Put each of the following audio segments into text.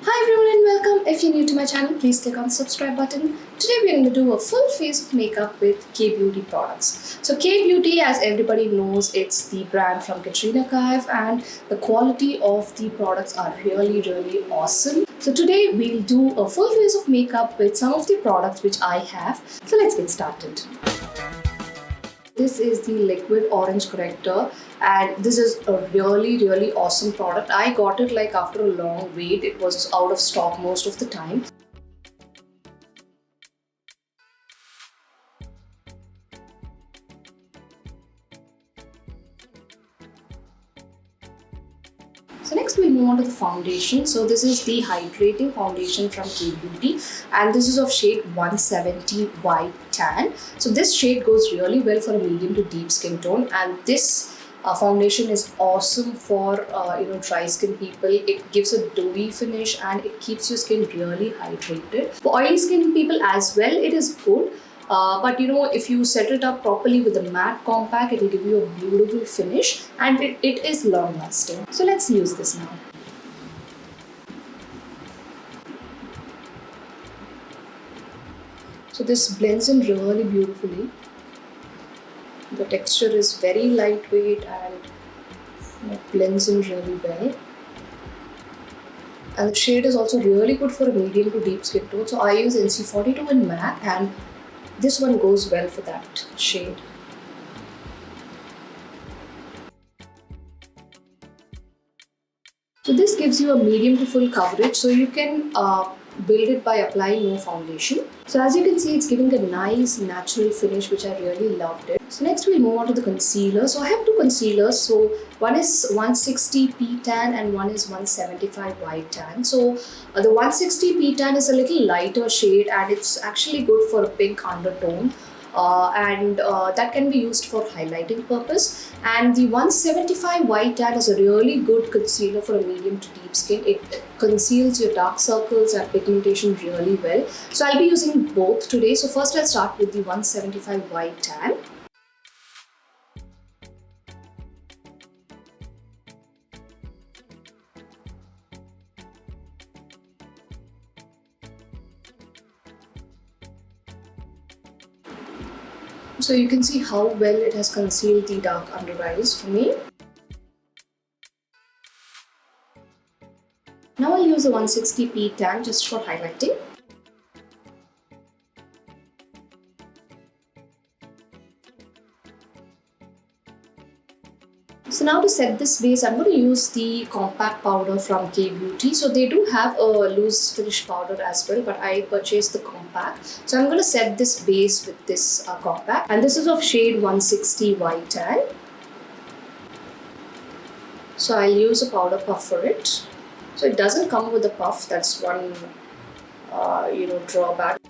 Hi everyone and welcome. If you're new to my channel, please click on the subscribe button. Today we're going to do a full face of makeup with K-Beauty products. So K-Beauty, as everybody knows, it's the brand from Katrina Kaif and the quality of the products are really awesome. So today we'll do a full face of makeup with some of the products which I have. So let's get started. This is the liquid orange corrector and this is a really awesome product. I got it like after a long wait. It was out of stock most of the time. So next we move on to the foundation. So this is the Hydrating foundation from K-Beauty and this is of shade 170 White Tan. So this shade goes really well for a medium to deep skin tone, and this foundation is awesome for dry skin people. It gives a dewy finish and it keeps your skin really hydrated. For oily skin people as well, it is good. But if you set it up properly with a matte compact, it will give you a beautiful finish and it is long lasting. So let's use this now. So this blends in really beautifully. The texture is very lightweight and it blends in really well. And the shade is also really good for a medium to deep skin tone. So I use NC42 in matte and this one goes well for that shade. So this gives you a medium to full coverage, so you can build it by applying no foundation. So as you can see, it's giving a nice natural finish which I really loved it. So next we'll move on to the concealer. So I have two concealers. So one is 160 P Tan and one is 175 White Tan. So the 160 P Tan is a little lighter shade and it's actually good for a pink undertone. That can be used for highlighting purpose, and the 175 White Tan is a really good concealer for a medium to deep skin. It conceals your dark circles and pigmentation really well. So I'll be using both today. So first I'll start with the 175 White Tan. So you can see how well it has concealed the dark under eyes for me. Now I'll use a 160 P Tan just for highlighting. So now to set this base, I'm going to use the compact powder from K-Beauty. So they do have a loose finish powder as well, but I purchased the compact. So I'm going to set this base with this compact, and this is of shade 160 White Tan. So I'll use a powder puff for it. So it doesn't come with a puff, that's one drawback.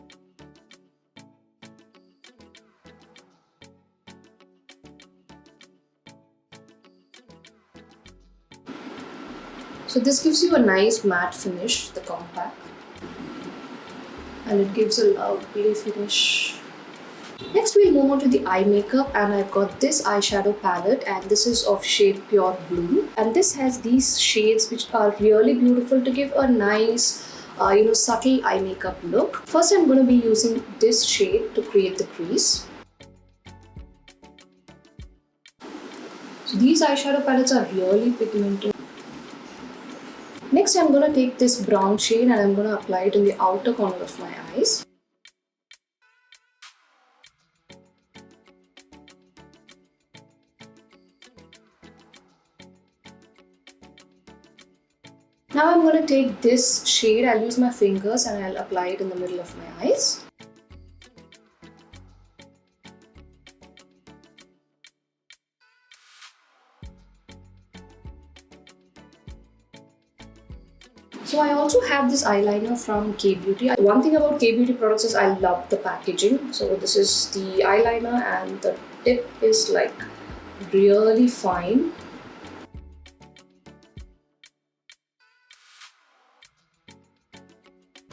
So this gives you a nice matte finish, the compact, and it gives a lovely finish. Next we'll move on to the eye makeup, and I've got this eyeshadow palette and this is of shade Pure Blue, and this has these shades which are really beautiful to give a nice subtle eye makeup look. First I'm going to be using this shade to create the crease. So these eyeshadow palettes are really pigmented. Next I'm going to take this brown shade and I'm going to apply it in the outer corner of my eyes. Now I'm going to take this shade, I'll use my fingers and I'll apply it in the middle of my eyes. So I also have this eyeliner from K-Beauty. One thing about K-Beauty products is I love the packaging. So this is the eyeliner and the tip is like really fine.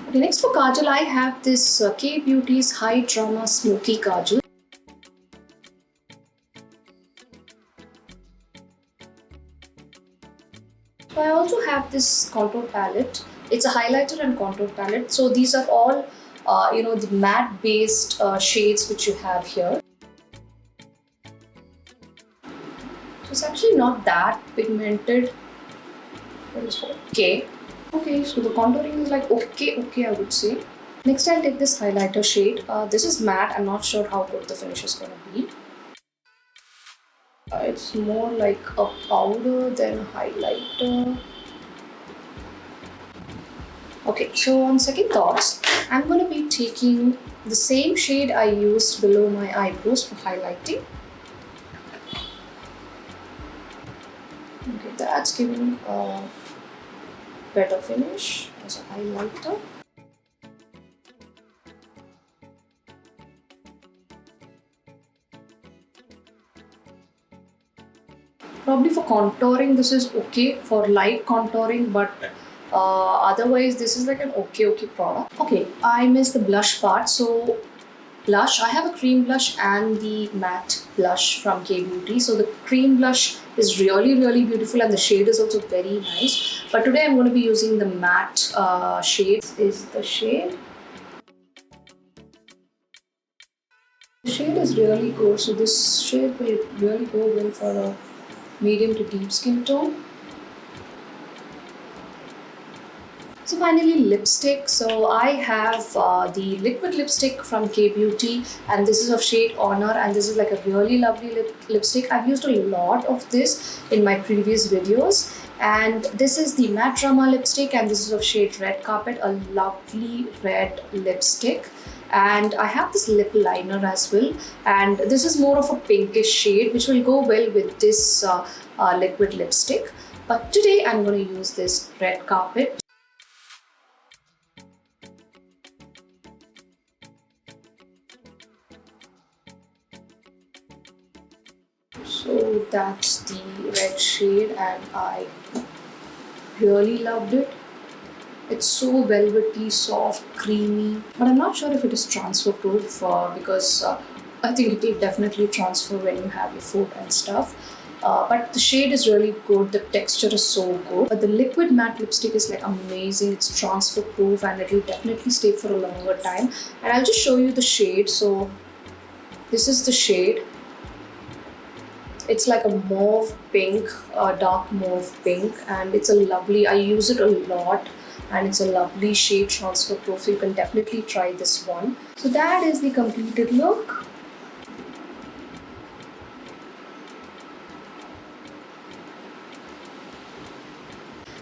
Okay, next for Kajal, I have this K-Beauty's High Drama Smokey Kajal. So I also have this contour palette. It's a highlighter and contour palette. So these are all the matte based shades which you have here. So it's actually not that pigmented. It's okay. Okay, so the contouring is like okay, I would say. Next, I'll take this highlighter shade. This is matte. I'm not sure how good the finish is going to be. It's more like a powder than a highlighter. Okay, so on second thoughts, I'm going to be taking the same shade I used below my eyebrows for highlighting. Okay, that's giving a better finish as a highlighter. Probably for contouring, this is okay for light contouring, but otherwise, this is like an okay product. Okay, I missed the blush part. So, blush, I have a cream blush and the matte blush from K Beauty. So, the cream blush is really beautiful and the shade is also very nice. But today, I'm going to be using the matte shade. This is the shade. The shade is really good. So, this shade will really go well for a medium to deep skin tone. So finally, lipstick. So I have the liquid lipstick from K Beauty, and this is of shade Honor, and this is like a really lovely lipstick. I've used a lot of this in my previous videos. And this is the Matte Drama lipstick, and this is of shade Red Carpet, a lovely red lipstick. And I have this lip liner as well, and this is more of a pinkish shade which will go well with this liquid lipstick. But today I'm going to use this Red Carpet. So that's the red shade, and I really loved it. It's so velvety, soft, creamy, but I'm not sure if it is transfer proof because I think it will definitely transfer when you have your food and stuff. But the shade is really good, the texture is so good. But the liquid matte lipstick is like amazing, it's transfer proof and it will definitely stay for a longer time. And I'll just show you the shade. So this is the shade. It's like a mauve pink, dark mauve pink, and it's a lovely, I use it a lot. And it's a lovely shade, transfer proof, so you can definitely try this one. So that is the completed look.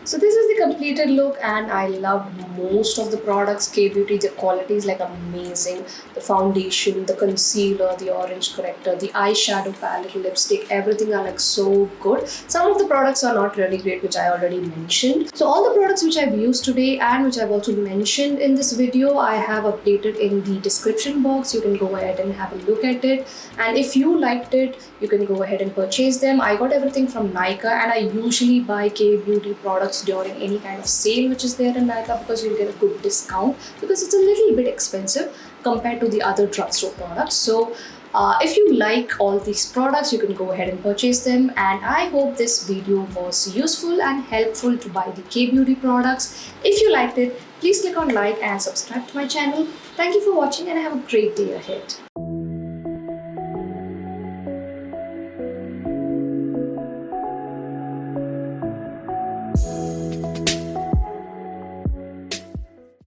So this is the completed look, and I loved most of the products. K Beauty, the quality is like amazing. The foundation, the concealer, the orange corrector, the eyeshadow palette, lipstick, everything are like so good. Some of the products are not really great, which I already mentioned. So all the products which I've used today and which I've also mentioned in this video, I have updated in the description box. You can go ahead and have a look at it. And if you liked it, you can go ahead and purchase them. I got everything from Nykaa, and I usually buy K Beauty products during any kind of sale which is there in Nykaa because you'll get a good discount because it's a little bit expensive compared to the other drugstore products. So if you like all these products, you can go ahead and purchase them. And I hope this video was useful and helpful to buy the K Beauty products. If you liked it, please click on like and subscribe to my channel. Thank you for watching, and have a great day ahead.